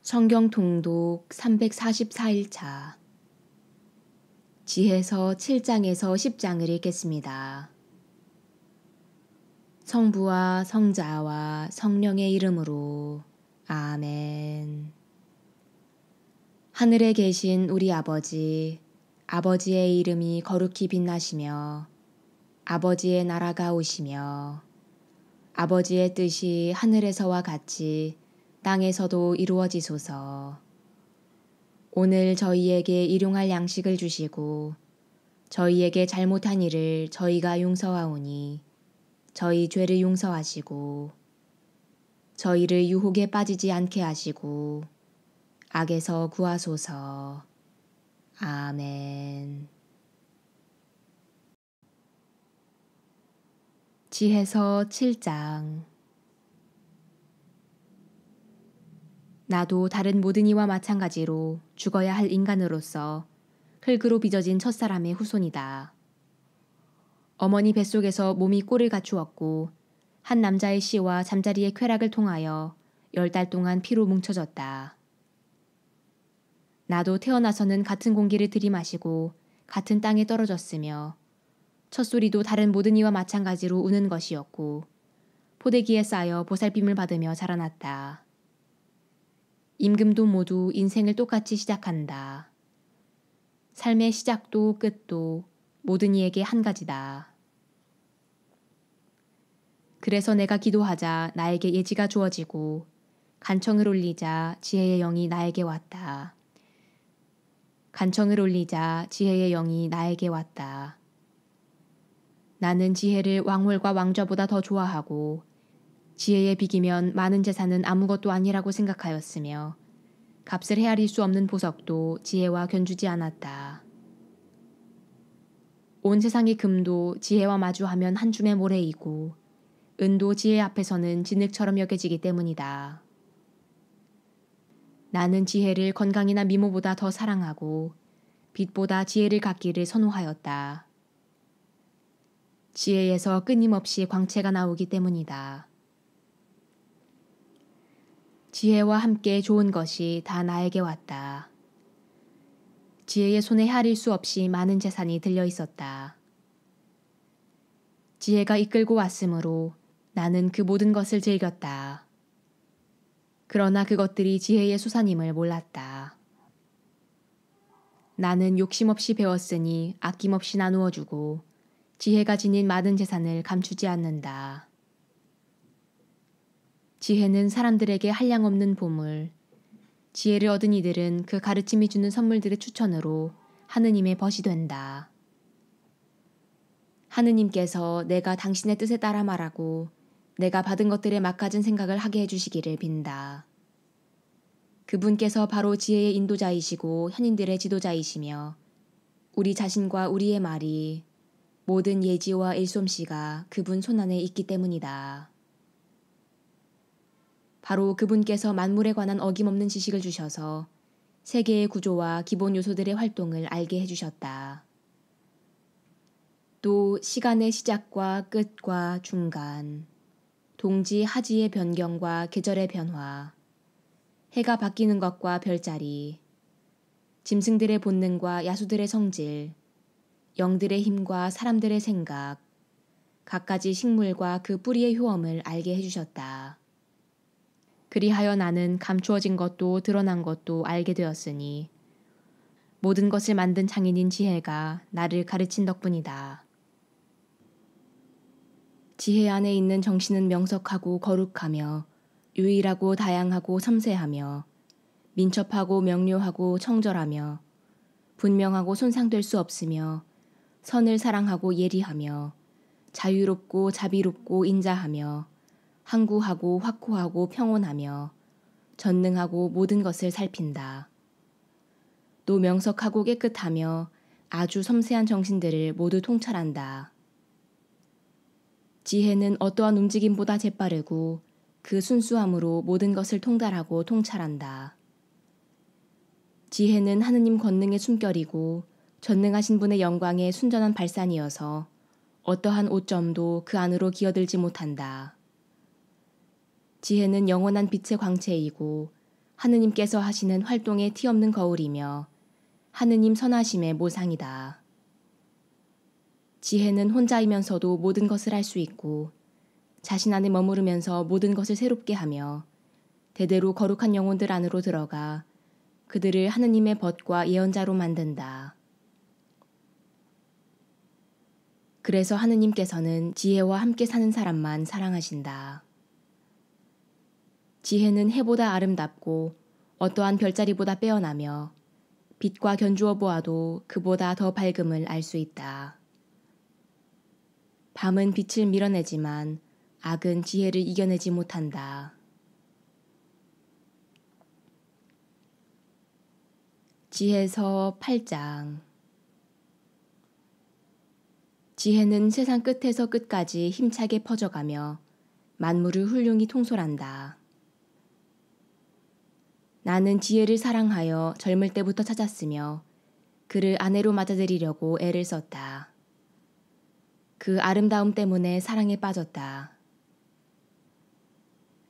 성경 통독 344일차 지혜서 7장에서 10장을 읽겠습니다. 성부와 성자와 성령의 이름으로 아멘. 하늘에 계신 우리 아버지, 아버지의 이름이 거룩히 빛나시며 아버지의 나라가 오시며 아버지의 뜻이 하늘에서와 같이 땅에서도 이루어지소서. 오늘 저희에게 일용할 양식을 주시고 저희에게 잘못한 일을 저희가 용서하오니 저희 죄를 용서하시고 저희를 유혹에 빠지지 않게 하시고 악에서 구하소서. 아멘. 지혜서 7장. 나도 다른 모든 이와 마찬가지로 죽어야 할 인간으로서 흙으로 빚어진 첫사람의 후손이다. 어머니 뱃속에서 몸이 꼴을 갖추었고 한 남자의 씨와 잠자리의 쾌락을 통하여 10달 동안 피로 뭉쳐졌다. 나도 태어나서는 같은 공기를 들이마시고 같은 땅에 떨어졌으며 첫소리도 다른 모든 이와 마찬가지로 우는 것이었고 포대기에 쌓여 보살핌을 받으며 자라났다. 임금도 모두 인생을 똑같이 시작한다. 삶의 시작도 끝도 모든 이에게 한 가지다. 그래서 내가 기도하자 나에게 예지가 주어지고 간청을 올리자 지혜의 영이 나에게 왔다. 간청을 올리자 지혜의 영이 나에게 왔다. 나는 지혜를 왕홀과 왕좌보다 더 좋아하고 지혜에 비기면 많은 재산은 아무것도 아니라고 생각하였으며 값을 헤아릴 수 없는 보석도 지혜와 견주지 않았다. 온 세상의 금도 지혜와 마주하면 한 줌의 모래이고 은도 지혜 앞에서는 진흙처럼 여겨지기 때문이다. 나는 지혜를 건강이나 미모보다 더 사랑하고 빛보다 지혜를 갖기를 선호하였다. 지혜에서 끊임없이 광채가 나오기 때문이다. 지혜와 함께 좋은 것이 다 나에게 왔다. 지혜의 손에 헤아릴 수 없이 많은 재산이 들려 있었다. 지혜가 이끌고 왔으므로 나는 그 모든 것을 즐겼다. 그러나 그것들이 지혜의 수산임을 몰랐다. 나는 욕심 없이 배웠으니 아낌없이 나누어 주고 지혜가 지닌 많은 재산을 감추지 않는다. 지혜는 사람들에게 한량없는 보물, 지혜를 얻은 이들은 그 가르침이 주는 선물들의 추천으로 하느님의 벗이 된다. 하느님께서 내가 당신의 뜻에 따라 말하고 내가 받은 것들에 막가진 생각을 하게 해주시기를 빈다. 그분께서 바로 지혜의 인도자이시고 현인들의 지도자이시며 우리 자신과 우리의 말이 모든 예지와 일솜씨가 그분 손안에 있기 때문이다. 바로 그분께서 만물에 관한 어김없는 지식을 주셔서 세계의 구조와 기본 요소들의 활동을 알게 해주셨다. 또 시간의 시작과 끝과 중간, 동지 하지의 변경과 계절의 변화, 해가 바뀌는 것과 별자리, 짐승들의 본능과 야수들의 성질, 영들의 힘과 사람들의 생각, 갖가지 식물과 그 뿌리의 효험을 알게 해주셨다. 그리하여 나는 감추어진 것도 드러난 것도 알게 되었으니 모든 것을 만든 장인인 지혜가 나를 가르친 덕분이다. 지혜 안에 있는 정신은 명석하고 거룩하며 유일하고 다양하고 섬세하며 민첩하고 명료하고 청절하며 분명하고 손상될 수 없으며 선을 사랑하고 예리하며 자유롭고 자비롭고 인자하며 항구하고 확고하고 평온하며 전능하고 모든 것을 살핀다. 또 명석하고 깨끗하며 아주 섬세한 정신들을 모두 통찰한다. 지혜는 어떠한 움직임보다 재빠르고 그 순수함으로 모든 것을 통달하고 통찰한다. 지혜는 하느님 권능의 숨결이고 전능하신 분의 영광의 순전한 발산이어서 어떠한 오점도 그 안으로 기어들지 못한다. 지혜는 영원한 빛의 광채이고 하느님께서 하시는 활동의 티없는 거울이며 하느님 선하심의 모상이다. 지혜는 혼자이면서도 모든 것을 할 수 있고 자신 안에 머무르면서 모든 것을 새롭게 하며 대대로 거룩한 영혼들 안으로 들어가 그들을 하느님의 벗과 예언자로 만든다. 그래서 하느님께서는 지혜와 함께 사는 사람만 사랑하신다. 지혜는 해보다 아름답고 어떠한 별자리보다 빼어나며 빛과 견주어 보아도 그보다 더 밝음을 알 수 있다. 밤은 빛을 밀어내지만 악은 지혜를 이겨내지 못한다. 지혜서 8장. 지혜는 세상 끝에서 끝까지 힘차게 퍼져가며 만물을 훌륭히 통솔한다. 나는 지혜를 사랑하여 젊을 때부터 찾았으며 그를 아내로 맞아들이려고 애를 썼다. 그 아름다움 때문에 사랑에 빠졌다.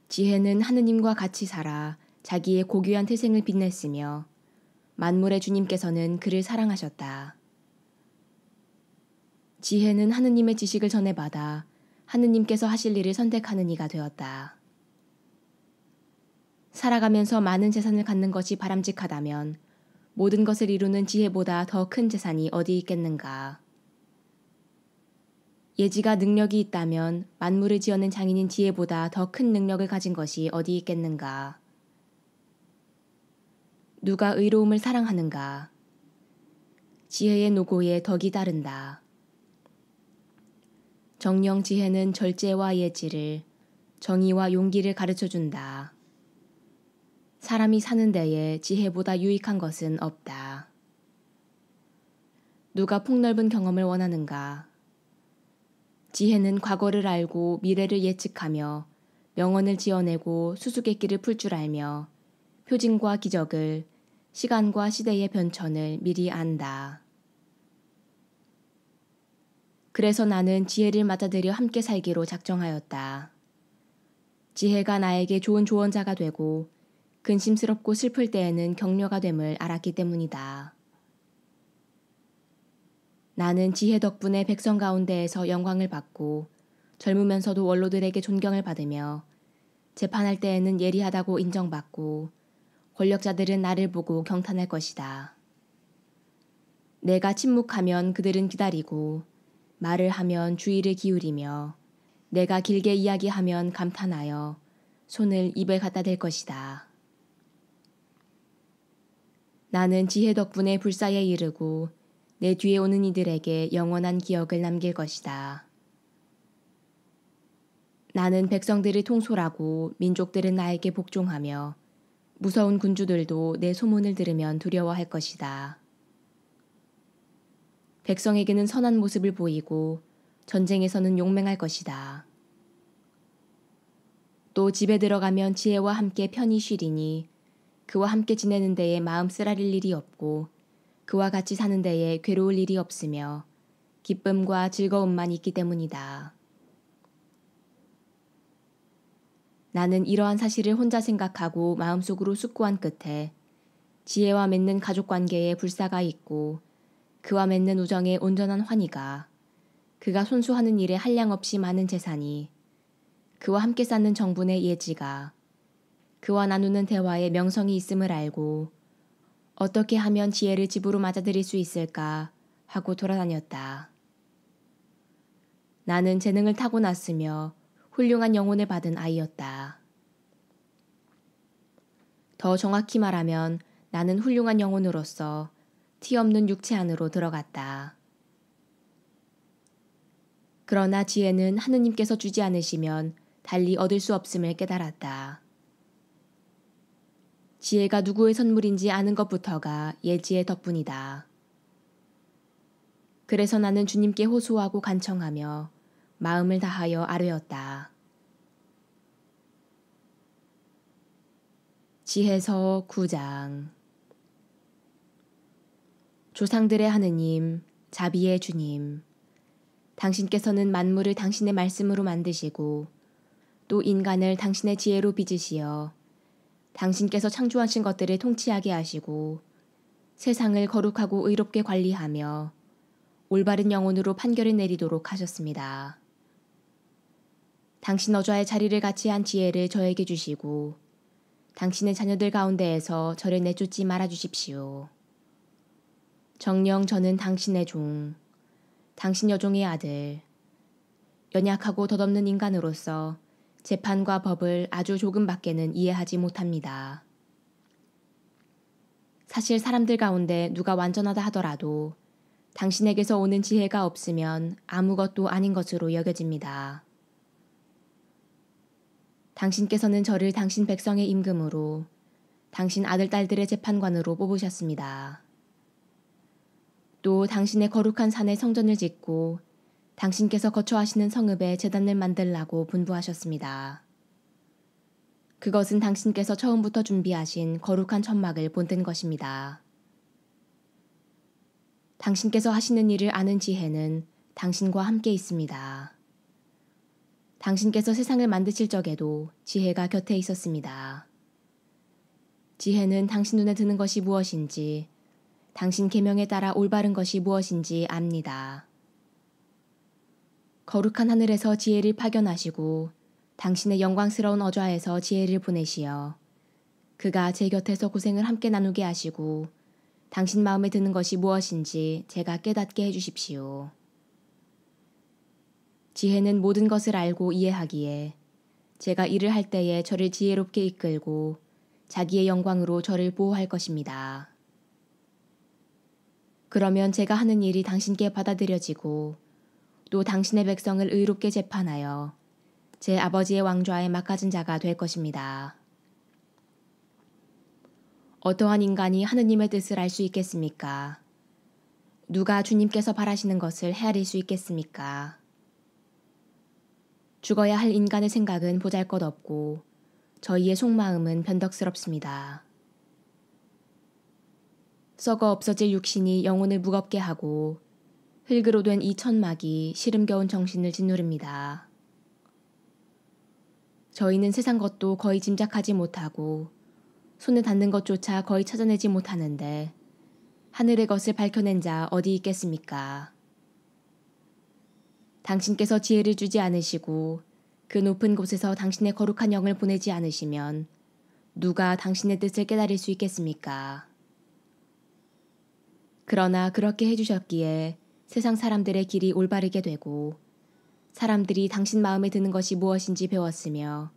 지혜는 하느님과 같이 살아 자기의 고귀한 태생을 빛냈으며 만물의 주님께서는 그를 사랑하셨다. 지혜는 하느님의 지식을 전해받아 하느님께서 하실 일을 선택하는 이가 되었다. 살아가면서 많은 재산을 갖는 것이 바람직하다면 모든 것을 이루는 지혜보다 더 큰 재산이 어디 있겠는가. 예지가 능력이 있다면 만물을 지어낸 장인인 지혜보다 더 큰 능력을 가진 것이 어디 있겠는가. 누가 의로움을 사랑하는가. 지혜의 노고에 덕이 따른다. 정령 지혜는 절제와 예지를, 정의와 용기를 가르쳐준다. 사람이 사는 데에 지혜보다 유익한 것은 없다. 누가 폭넓은 경험을 원하는가. 지혜는 과거를 알고 미래를 예측하며 명언을 지어내고 수수께끼를 풀 줄 알며 표징과 기적을, 시간과 시대의 변천을 미리 안다. 그래서 나는 지혜를 맞아들여 함께 살기로 작정하였다. 지혜가 나에게 좋은 조언자가 되고 근심스럽고 슬플 때에는 격려가 됨을 알았기 때문이다. 나는 지혜 덕분에 백성 가운데에서 영광을 받고 젊으면서도 원로들에게 존경을 받으며 재판할 때에는 예리하다고 인정받고 권력자들은 나를 보고 경탄할 것이다. 내가 침묵하면 그들은 기다리고 말을 하면 주의를 기울이며 내가 길게 이야기하면 감탄하여 손을 입에 갖다 댈 것이다. 나는 지혜 덕분에 불사에 이르고 내 뒤에 오는 이들에게 영원한 기억을 남길 것이다. 나는 백성들을 통솔하고 민족들은 나에게 복종하며 무서운 군주들도 내 소문을 들으면 두려워할 것이다. 백성에게는 선한 모습을 보이고 전쟁에서는 용맹할 것이다. 또 집에 들어가면 지혜와 함께 편히 쉬리니 그와 함께 지내는 데에 마음 쓰라릴 일이 없고 그와 같이 사는 데에 괴로울 일이 없으며 기쁨과 즐거움만 있기 때문이다. 나는 이러한 사실을 혼자 생각하고 마음속으로 숙고한 끝에 지혜와 맺는 가족관계에 불사가 있고 그와 맺는 우정에 온전한 환희가, 그가 손수하는 일에 한량없이 많은 재산이, 그와 함께 쌓는 정분의 예지가, 그와 나누는 대화에 명성이 있음을 알고 어떻게 하면 지혜를 집으로 맞아들일 수 있을까 하고 돌아다녔다. 나는 재능을 타고났으며 훌륭한 영혼을 받은 아이였다. 더 정확히 말하면 나는 훌륭한 영혼으로서 티 없는 육체 안으로 들어갔다. 그러나 지혜는 하느님께서 주지 않으시면 달리 얻을 수 없음을 깨달았다. 지혜가 누구의 선물인지 아는 것부터가 예지의 덕분이다. 그래서 나는 주님께 호소하고 간청하며 마음을 다하여 아뢰었다. 지혜서 9장. 조상들의 하느님, 자비의 주님, 당신께서는 만물을 당신의 말씀으로 만드시고 또 인간을 당신의 지혜로 빚으시어 당신께서 창조하신 것들을 통치하게 하시고 세상을 거룩하고 의롭게 관리하며 올바른 영혼으로 판결을 내리도록 하셨습니다. 당신 어좌의 자리를 같이 한 지혜를 저에게 주시고 당신의 자녀들 가운데에서 저를 내쫓지 말아 주십시오. 정녕 저는 당신의 종, 당신 여종의 아들, 연약하고 덧없는 인간으로서 재판과 법을 아주 조금밖에는 이해하지 못합니다. 사실 사람들 가운데 누가 완전하다 하더라도 당신에게서 오는 지혜가 없으면 아무것도 아닌 것으로 여겨집니다. 당신께서는 저를 당신 백성의 임금으로 당신 아들 딸들의 재판관으로 뽑으셨습니다. 또 당신의 거룩한 산에 성전을 짓고 당신께서 거처하시는 성읍에 제단을 만들라고 분부하셨습니다. 그것은 당신께서 처음부터 준비하신 거룩한 천막을 본뜬 것입니다. 당신께서 하시는 일을 아는 지혜는 당신과 함께 있습니다. 당신께서 세상을 만드실 적에도 지혜가 곁에 있었습니다. 지혜는 당신 눈에 드는 것이 무엇인지, 당신 계명에 따라 올바른 것이 무엇인지 압니다. 거룩한 하늘에서 지혜를 파견하시고 당신의 영광스러운 어좌에서 지혜를 보내시어 그가 제 곁에서 고생을 함께 나누게 하시고 당신 마음에 드는 것이 무엇인지 제가 깨닫게 해주십시오. 지혜는 모든 것을 알고 이해하기에 제가 일을 할 때에 저를 지혜롭게 이끌고 자기의 영광으로 저를 보호할 것입니다. 그러면 제가 하는 일이 당신께 받아들여지고 또 당신의 백성을 의롭게 재판하여 제 아버지의 왕좌에 막가진 자가 될 것입니다. 어떠한 인간이 하느님의 뜻을 알 수 있겠습니까? 누가 주님께서 바라시는 것을 헤아릴 수 있겠습니까? 죽어야 할 인간의 생각은 보잘것없고 저희의 속마음은 변덕스럽습니다. 썩어 없어질 육신이 영혼을 무겁게 하고 흙으로 된 이 천막이 시름겨운 정신을 짓누릅니다. 저희는 세상 것도 거의 짐작하지 못하고 손에 닿는 것조차 거의 찾아내지 못하는데 하늘의 것을 밝혀낸 자 어디 있겠습니까? 당신께서 지혜를 주지 않으시고 그 높은 곳에서 당신의 거룩한 영을 보내지 않으시면 누가 당신의 뜻을 깨달을 수 있겠습니까? 그러나 그렇게 해주셨기에 세상 사람들의 길이 올바르게 되고 사람들이 당신 마음에 드는 것이 무엇인지 배웠으며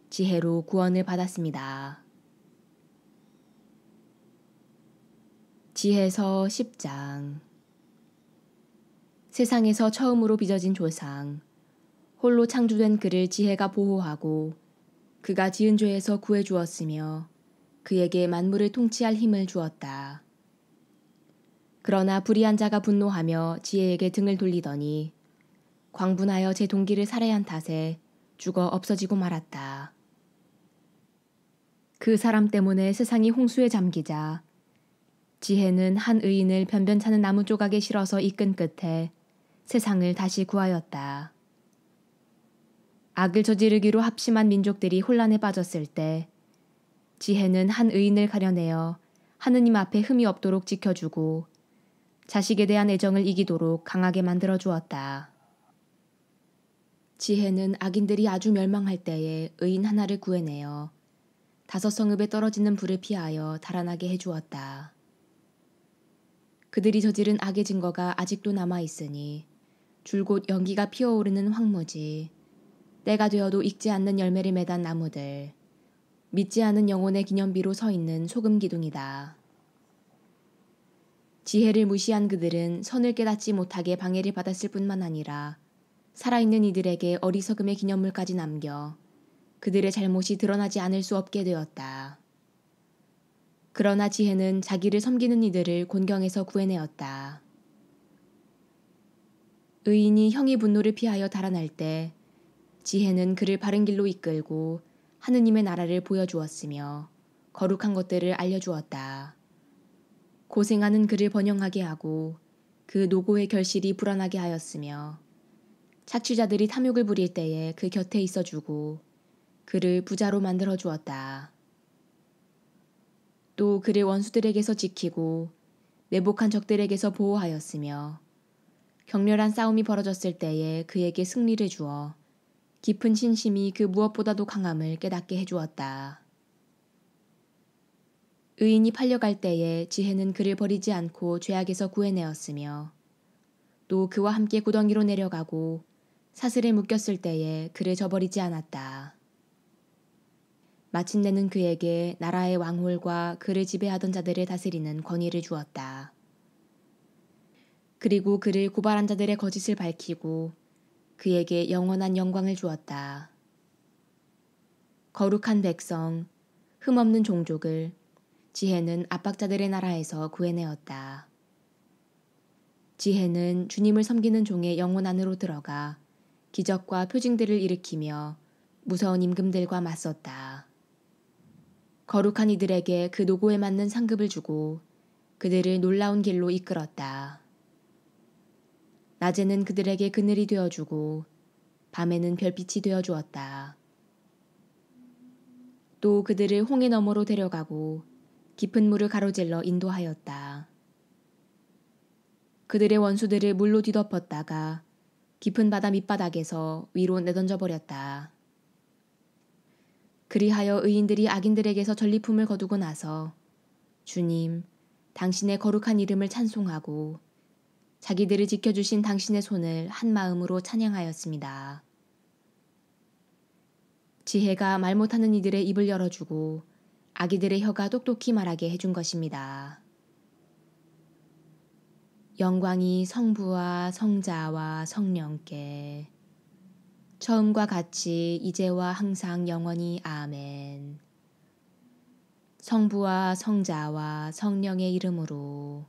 지혜로 구원을 받았습니다. 지혜서 10장. 세상에서 처음으로 빚어진 조상, 홀로 창조된 그를 지혜가 보호하고 그가 지은 죄에서 구해주었으며 그에게 만물을 통치할 힘을 주었다. 그러나 불의한 자가 분노하며 지혜에게 등을 돌리더니 광분하여 제 동기를 살해한 탓에 죽어 없어지고 말았다. 그 사람 때문에 세상이 홍수에 잠기자 지혜는 한 의인을 변변찮은 나무 조각에 실어서 이끈 끝에 세상을 다시 구하였다. 악을 저지르기로 합심한 민족들이 혼란에 빠졌을 때 지혜는 한 의인을 가려내어 하느님 앞에 흠이 없도록 지켜주고 자식에 대한 애정을 이기도록 강하게 만들어 주었다. 지혜는 악인들이 아주 멸망할 때에 의인 하나를 구해내어 5 성읍에 떨어지는 불을 피하여 달아나게 해주었다. 그들이 저지른 악의 증거가 아직도 남아있으니 줄곧 연기가 피어오르는 황무지, 때가 되어도 익지 않는 열매를 맺은 나무들, 믿지 않은 영혼의 기념비로 서 있는 소금 기둥이다. 지혜를 무시한 그들은 선을 깨닫지 못하게 방해를 받았을 뿐만 아니라 살아있는 이들에게 어리석음의 기념물까지 남겨 그들의 잘못이 드러나지 않을 수 없게 되었다. 그러나 지혜는 자기를 섬기는 이들을 곤경에서 구해내었다. 의인이 형의 분노를 피하여 달아날 때 지혜는 그를 바른 길로 이끌고 하느님의 나라를 보여주었으며 거룩한 것들을 알려주었다. 고생하는 그를 번영하게 하고 그 노고의 결실이 불어나게 하였으며 착취자들이 탐욕을 부릴 때에 그 곁에 있어주고 그를 부자로 만들어 주었다. 또 그를 원수들에게서 지키고 매복한 적들에게서 보호하였으며 격렬한 싸움이 벌어졌을 때에 그에게 승리를 주어 깊은 신심이 그 무엇보다도 강함을 깨닫게 해주었다. 의인이 팔려갈 때에 지혜는 그를 버리지 않고 죄악에서 구해내었으며 또 그와 함께 구덩이로 내려가고 사슬에 묶였을 때에 그를 저버리지 않았다. 마침내는 그에게 나라의 왕홀과 그를 지배하던 자들을 다스리는 권위를 주었다. 그리고 그를 고발한 자들의 거짓을 밝히고 그에게 영원한 영광을 주었다. 거룩한 백성, 흠없는 종족을 지혜는 압박자들의 나라에서 구해내었다. 지혜는 주님을 섬기는 종의 영혼 안으로 들어가 기적과 표징들을 일으키며 무서운 임금들과 맞섰다. 거룩한 이들에게 그 노고에 맞는 상급을 주고 그들을 놀라운 길로 이끌었다. 낮에는 그들에게 그늘이 되어주고 밤에는 별빛이 되어주었다. 또 그들을 홍해 너머로 데려가고 깊은 물을 가로질러 인도하였다. 그들의 원수들을 물로 뒤덮었다가 깊은 바다 밑바닥에서 위로 내던져 버렸다. 그리하여 의인들이 악인들에게서 전리품을 거두고 나서 주님, 당신의 거룩한 이름을 찬송하고 자기들을 지켜주신 당신의 손을 한 마음으로 찬양하였습니다. 지혜가 말 못하는 이들의 입을 열어주고 아기들의 혀가 똑똑히 말하게 해준 것입니다. 영광이 성부와 성자와 성령께 처음과 같이 이제와 항상 영원히 아멘. 성부와 성자와 성령의 이름으로